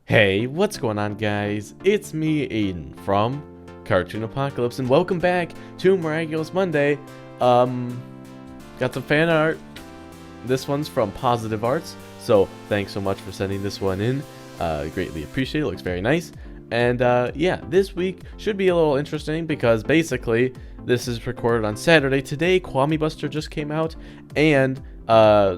Hey, what's going on, guys? It's me, Aiden, from Cartoon Apocalypse, and welcome back to Miraculous Monday. Got some fan art. This one's from Positive Arts, so thanks so much for sending this one in. Greatly appreciate it. Looks very nice. And yeah, this week should be a little interesting because basically this is recorded on Saturday. Today, Kwame Buster just came out, and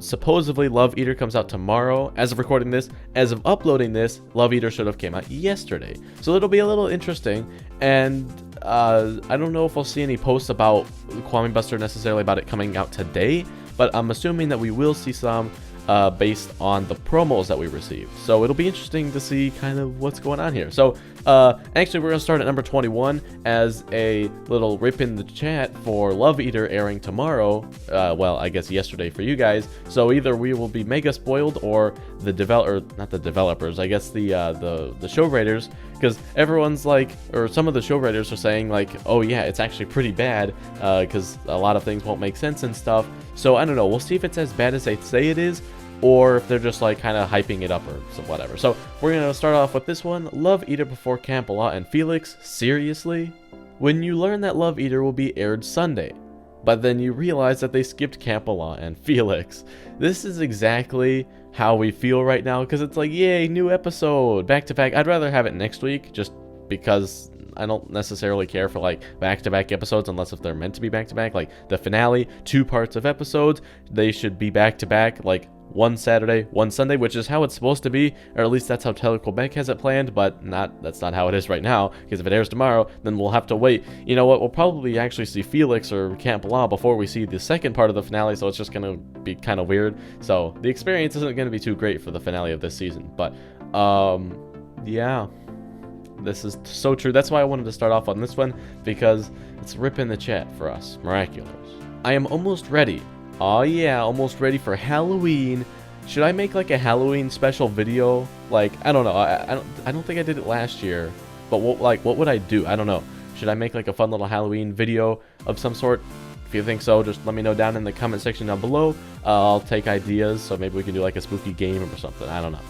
supposedly Love Eater comes out tomorrow. As of recording this, as of uploading this, Love Eater should have came out yesterday. So it'll be a little interesting, and I don't know if we'll see any posts about Kwame Buster necessarily about it coming out today, but I'm assuming that we will see some based on the promos that we received. So it'll be interesting to see kind of what's going on here. So actually we're going to start at number 21 as a little rip in the chat for Love Eater airing tomorrow. Well, I guess yesterday for you guys. So either we will be mega spoiled, or the not the developers, I guess the show writers, because everyone's like, or some of the show writers are saying like, oh yeah, it's actually pretty bad because a lot of things won't make sense and stuff. So I don't know, we'll see if it's as bad as they say it is, or if they're just like kind of hyping it up or some whatever. So we're gonna start off with this one. Love Eater before Camp-a-Lot and Felix. Seriously? When you learn that Love Eater will be aired Sunday, but then you realize that they skipped Camp-a-Lot and Felix. This is exactly how we feel right now, because it's like, yay, new episode, back to back. I'd rather have it next week, just because I don't necessarily care for like back-to-back episodes unless if they're meant to be back-to-back. Like the finale, 2 parts of episodes, they should be back-to-back, like one Saturday, one Sunday, which is how it's supposed to be, or at least that's how Tele Quebec has it planned, but that's not how it is right now, because if it airs tomorrow, then we'll have to wait. You know what, we'll probably actually see Felix or Camp-a-Lot before we see the second part of the finale, so it's just going to be kind of weird. So the experience isn't going to be too great for the finale of this season, but yeah. This is so true. That's why I wanted to start off on this one, because it's ripping the chat for us. Miraculous. I am almost ready. Oh yeah, almost ready for Halloween. Should I make like a Halloween special video? Like, I don't know. I don't think I did it last year. But what would I do? I don't know. Should I make like a fun little Halloween video of some sort? If you think so, just let me know down in the comment section down below. I'll take ideas, so maybe we can do like a spooky game or something. I don't know.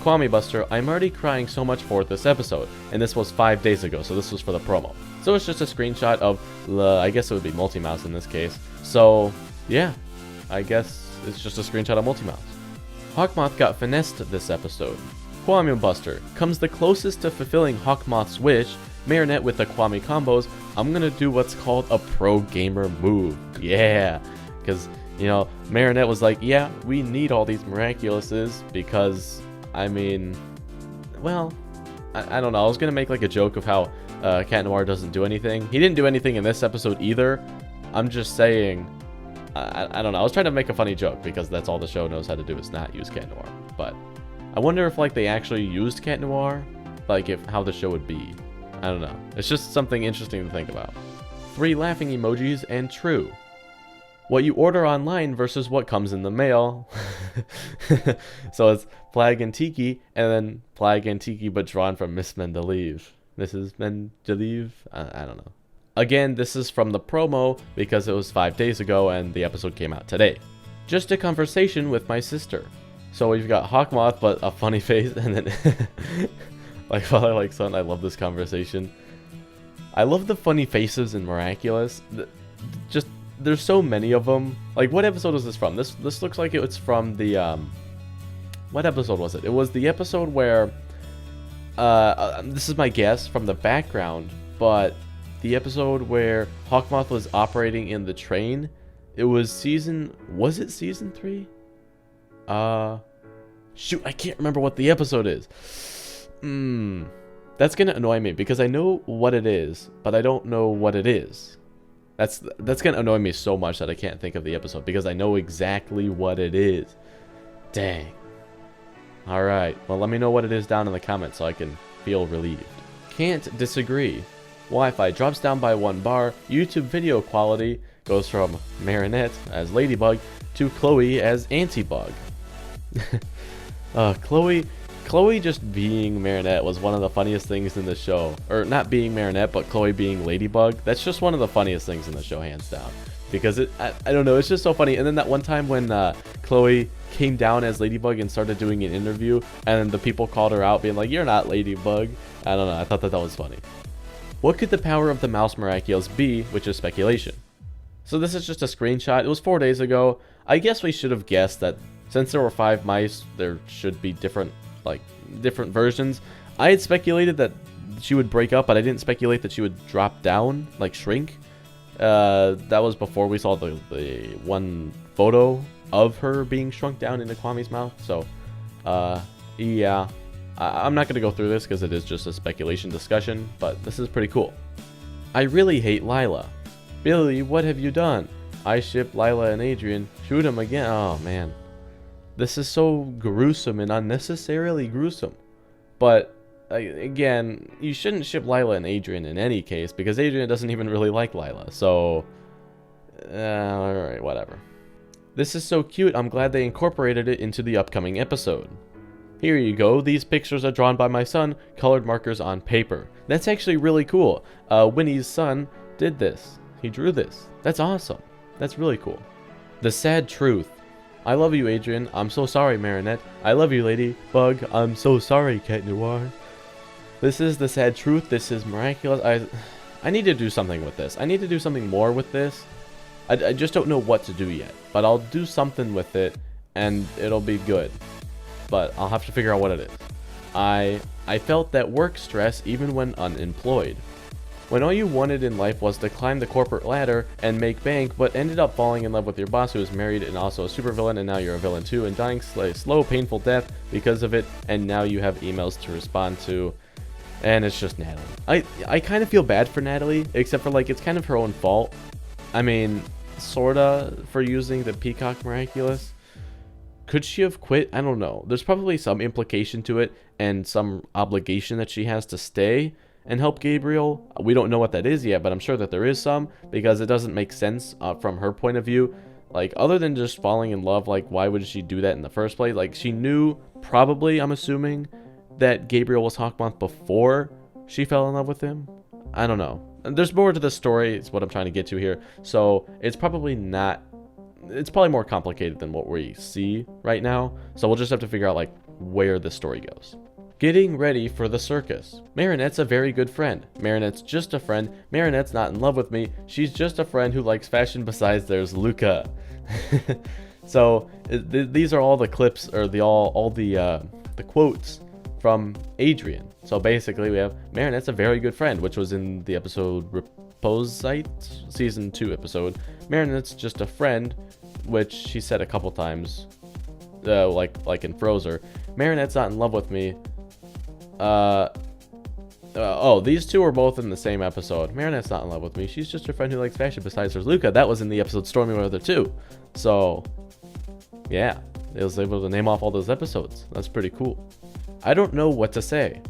Kwame Buster, I'm already crying so much for this episode, and this was 5 days ago, so this was for the promo. So it's just a screenshot of, I guess it would be Multi-Mouse in this case. So, yeah, I guess it's just a screenshot of Multi-Mouse. Hawkmoth got finessed this episode. Kwame Buster comes the closest to fulfilling Hawkmoth's wish. Marinette with the Kwame combos. I'm gonna do what's called a pro gamer move. Yeah, because, you know, Marinette was like, yeah, we need all these Miraculouses because, I mean, well, I don't know. I was going to make like a joke of how Cat Noir doesn't do anything. He didn't do anything in this episode either. I'm just saying, I don't know. I was trying to make a funny joke because that's all the show knows how to do is not use Cat Noir. But I wonder if like they actually used Cat Noir, like how the show would be. I don't know. It's just something interesting to think about. 3 laughing emojis and true. What you order online versus what comes in the mail. So it's Flag and Tiki, and then Flag and Tiki, but drawn from Miss Mendeleev. Mrs. Mendeleev? I don't know. Again, this is from the promo because it was 5 days ago and the episode came out today. Just a conversation with my sister. So we've got Hawkmoth, but a funny face, and then like father, like son. I love this conversation. I love the funny faces in Miraculous. Just there's so many of them. Like, what episode was this from? This looks like it's from the what episode was it? It was the episode where this is my guess from the background, but the episode where Hawkmoth was operating in the train. It was was it season 3? Shoot, I can't remember what the episode is. That's gonna annoy me because I know what it is, but I don't know what it is. That's gonna annoy me so much that I can't think of the episode because I know exactly what it is. Dang. Alright, well, let me know what it is down in the comments so I can feel relieved. Can't disagree. Wi-Fi drops down by 1 bar. YouTube video quality goes from Marinette as Ladybug to Chloe as Antibug. Chloe just being Marinette was one of the funniest things in the show. Or not being Marinette, but Chloe being Ladybug. That's just one of the funniest things in the show, hands down. because I don't know, it's just so funny. And then that one time when Chloe came down as Ladybug and started doing an interview, and the people called her out being like, "You're not Ladybug." I don't know, I thought that was funny. What could the power of the mouse Miraculous be, which is speculation. So this is just a screenshot. It was 4 days ago. I guess we should have guessed that since there were 5 mice, there should be different versions. I had speculated that she would break up, but I didn't speculate that she would drop down, like shrink. That was before we saw the one photo of her being shrunk down into Kwame's mouth. So, yeah. I'm not going to go through this because it is just a speculation discussion, but this is pretty cool. I really hate Lila. Billy, what have you done? I ship Lila and Adrian. Shoot him again. Oh, man. This is so gruesome and unnecessarily gruesome. But, again, you shouldn't ship Lila and Adrian in any case, because Adrian doesn't even really like Lila. So, alright, whatever. This is so cute. I'm glad they incorporated it into the upcoming episode. Here you go. These pictures are drawn by my son, colored markers on paper. That's actually really cool. Winnie's son did this. He drew this. That's awesome. That's really cool. The sad truth. I love you, Adrian. I'm so sorry, Marinette. I love you, Ladybug. I'm so sorry, Cat Noir. This is the sad truth. This is miraculous. I need to do something with this. I need to do something more with this. I just don't know what to do yet. But I'll do something with it, and it'll be good. But I'll have to figure out what it is. I felt that work stress even when unemployed. When all you wanted in life was to climb the corporate ladder and make bank, but ended up falling in love with your boss who is married and also a supervillain, and now you're a villain too, and dying a slow, painful death because of it, and now you have emails to respond to, and it's just Natalie. I kind of feel bad for Natalie, except for like it's kind of her own fault. I mean, sorta, for using the Peacock Miraculous. Could she have quit? I don't know. There's probably some implication to it and some obligation that she has to stay and help Gabriel. We don't know what that is yet, but I'm sure that there is some, because it doesn't make sense from her point of view. Like, other than just falling in love, like, why would she do that in the first place? Like, she knew, probably, I'm assuming, that Gabriel was Hawkmoth before she fell in love with him. I don't know. There's more to the story, is what I'm trying to get to here. So, it's probably not... It's probably more complicated than what we see right now. So, we'll just have to figure out, like, where the story goes. Getting ready for the circus. Marinette's a very good friend. Marinette's just a friend. Marinette's not in love with me. She's just a friend who likes fashion. Besides, there's Luca. So these are all the clips, or all the quotes from Adrian. So basically, we have Marinette's a very good friend, which was in the episode Reposite, season 2 episode. Marinette's just a friend, which she said a couple times, like in Frozer. Marinette's not in love with me. Oh, these two are both in the same episode. Marinette's not in love with me. She's just a friend who likes fashion. Besides, there's Luca. That was in the episode Stormy Weather 2. So, yeah. They was able to name off all those episodes. That's pretty cool. I don't know what to say.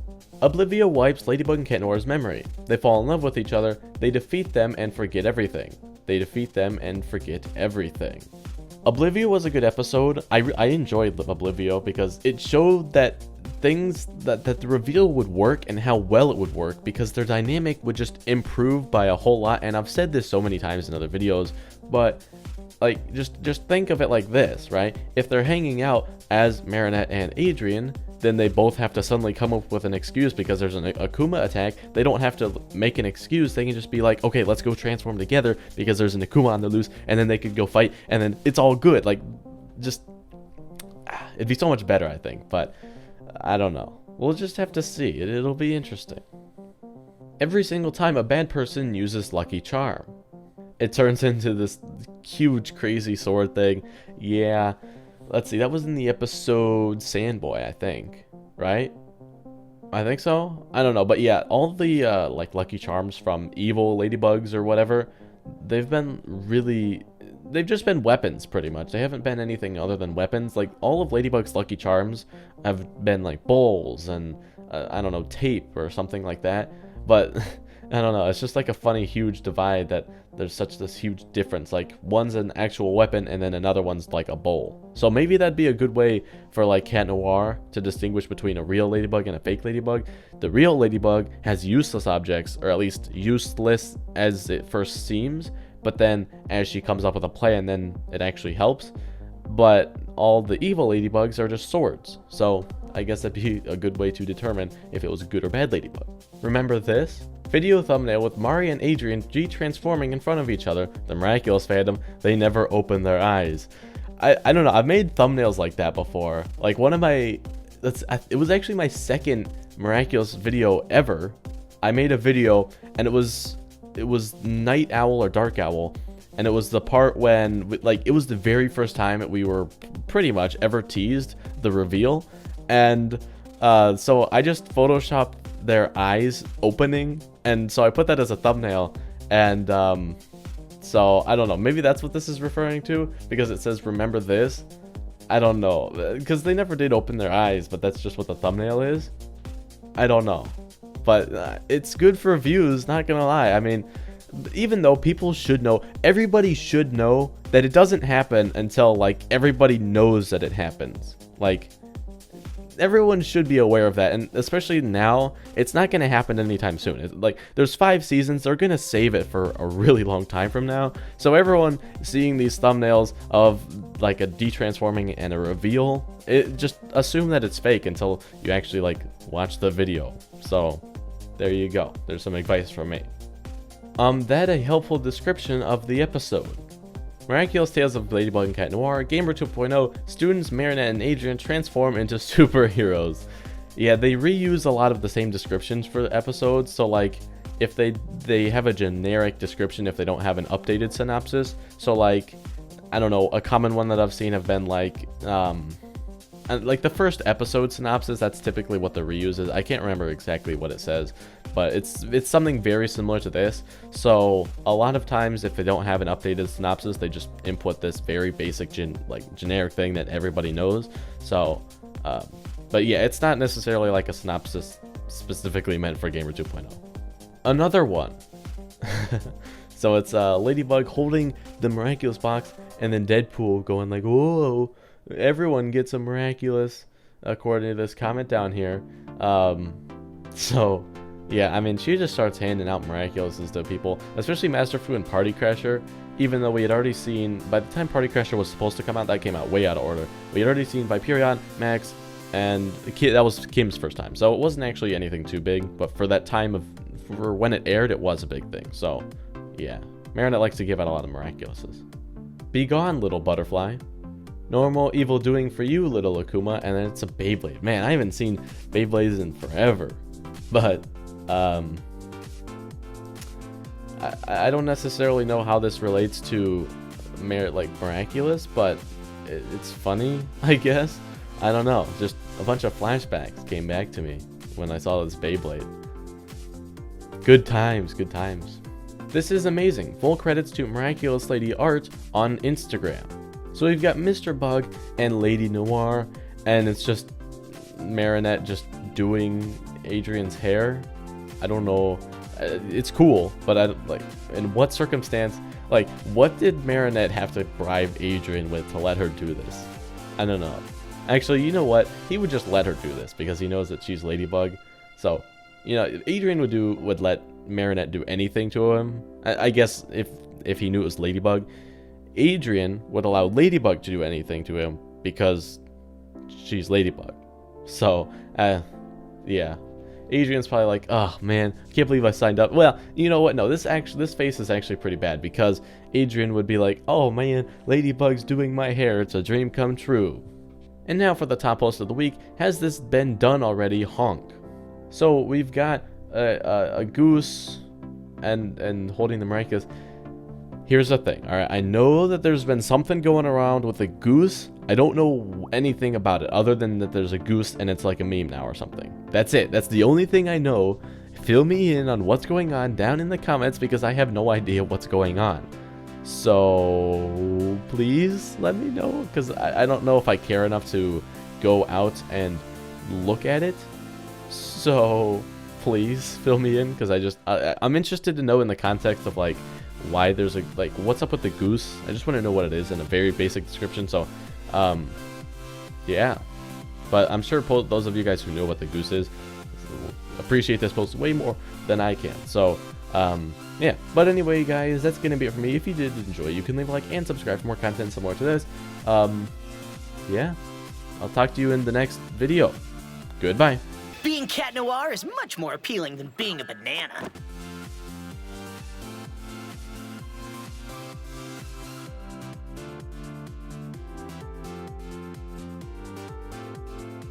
Oblivia wipes Ladybug and Cat Noir's memory. They fall in love with each other. They defeat them and forget everything. They defeat them and forget everything. Oblivia was a good episode. I enjoyed Oblivia because it showed that things that the reveal would work and how well it would work, because their dynamic would just improve by a whole lot. And I've said this so many times in other videos, but like just think of it like this, right? If they're hanging out as Marinette and Adrian, then they both have to suddenly come up with an excuse because there's an Akuma attack. They don't have to make an excuse. They can just be like, okay, let's go transform together because there's an Akuma on the loose, and then they could go fight, and then it's all good. Like, just it'd be so much better, I think. But I don't know. We'll just have to see. It'll be interesting. Every single time a bad person uses Lucky Charm, it turns into this huge, crazy sword thing. Yeah. Let's see. That was in the episode Sandboy, I think. Right? I think so. I don't know. But yeah, all the like Lucky Charms from evil Ladybugs or whatever, they've just been weapons, pretty much. They haven't been anything other than weapons. Like, all of Ladybug's Lucky Charms have been, like, bowls and, I don't know, tape or something like that. But, I don't know, it's just, like, a funny, huge divide that there's this huge difference. Like, one's an actual weapon, and then another one's, like, a bowl. So maybe that'd be a good way for, like, Cat Noir to distinguish between a real Ladybug and a fake Ladybug. The real Ladybug has useless objects, or at least useless as it first seems, but then as she comes up with a plan, then it actually helps. But all the evil ladybugs are just swords, so I guess that'd be a good way to determine if it was a good or bad ladybug. Remember this? Video thumbnail with Mari and Adrian G-transforming in front of each other. The Miraculous fandom, they never open their eyes. I don't know, I've made thumbnails like that before. Like one of my, it was actually my second Miraculous video ever. I made a video and it was Night Owl or Dark Owl. And it was the part when, like, it was the very first time we were pretty much ever teased the reveal. And so I just photoshopped their eyes opening. And so I put that as a thumbnail. And so I don't know. Maybe that's what this is referring to, because it says, remember this? I don't know. Because they never did open their eyes, but that's just what the thumbnail is. I don't know. But it's good for views, not gonna lie. I mean, even though people should know, everybody should know that it doesn't happen until, like, everybody knows that it happens. Like, everyone should be aware of that, and especially now, it's not going to happen anytime soon. Like, there's 5 seasons, they're going to save it for a really long time from now. So everyone seeing these thumbnails of, like, a detransforming and a reveal, just assume that it's fake until you actually, like, watch the video. So, there you go. There's some advice from me. That a helpful description of the episode. Miraculous Tales of Ladybug and Cat Noir, Gamer 2.0, students Marinette and Adrian transform into superheroes. Yeah, they reuse a lot of the same descriptions for the episodes, so like, if they have a generic description if they don't have an updated synopsis. So like, I don't know, a common one that I've seen have been like the first episode synopsis, that's typically what the reuse is. I can't remember exactly what it says, but it's something very similar to this. So a lot of times if they don't have an updated synopsis, they just input this very basic generic thing that everybody knows. So but yeah, it's not necessarily like a synopsis specifically meant for Gamer 2.0. Another one. So it's Ladybug holding the Miraculous box, and then Deadpool going like, whoa, everyone gets a Miraculous, according to this comment down here. So yeah, I mean, she just starts handing out Miraculouses to people, especially Master Fu and Party Crasher. Even though we had already seen, by the time Party Crasher was supposed to come out, that came out way out of order. We had already seen Viperion, Max, and that was Kim's first time. So it wasn't actually anything too big, but for that time for when it aired, it was a big thing. So yeah, Marinette likes to give out a lot of Miraculouses. Be gone, little butterfly. Normal evil doing for you, little Akuma. And then it's a Beyblade. Man, I haven't seen Beyblades in forever. But I don't necessarily know how this relates to Miraculous, but it's funny, I guess. I don't know. Just a bunch of flashbacks came back to me when I saw this Beyblade. Good times, good times. This is amazing. Full credits to Miraculous Lady Art on Instagram. So we've got Mr. Bug and Lady Noir, and it's just Marinette just doing Adrian's hair. I don't know. It's cool, but I like. In what circumstance? Like, what did Marinette have to bribe Adrian with to let her do this? I don't know. Actually, you know what? He would just let her do this because he knows that she's Ladybug. So, you know, Adrian would let Marinette do anything to him. I guess if he knew it was Ladybug, Adrian would allow Ladybug to do anything to him because she's Ladybug. So, yeah. Adrian's probably like, oh man, can't believe I signed up. Well, you know what? No, this face is actually pretty bad because Adrian would be like, oh man, Ladybug's doing my hair. It's a dream come true. And now for the top post of the week. Has this been done already? Honk. So we've got a goose and holding the Miraculous. Here's the thing, alright, I know that there's been something going around with a goose. I don't know anything about it other than that there's a goose and it's like a meme now or something. That's it. That's the only thing I know. Fill me in on what's going on down in the comments because I have no idea what's going on. So please let me know because I don't know if I care enough to go out and look at it. So please fill me in because I'm interested to know in the context of like why there's a what's up with the goose. I just want to know what it is in a very basic description. So yeah, But I'm sure those of you guys who know what the goose is appreciate this post way more than I can. So, yeah. But anyway, guys, that's going to be it for me. If you did enjoy, you can leave a like and subscribe for more content similar to this. Yeah. I'll talk to you in the next video. Goodbye. Being Cat Noir is much more appealing than being a banana.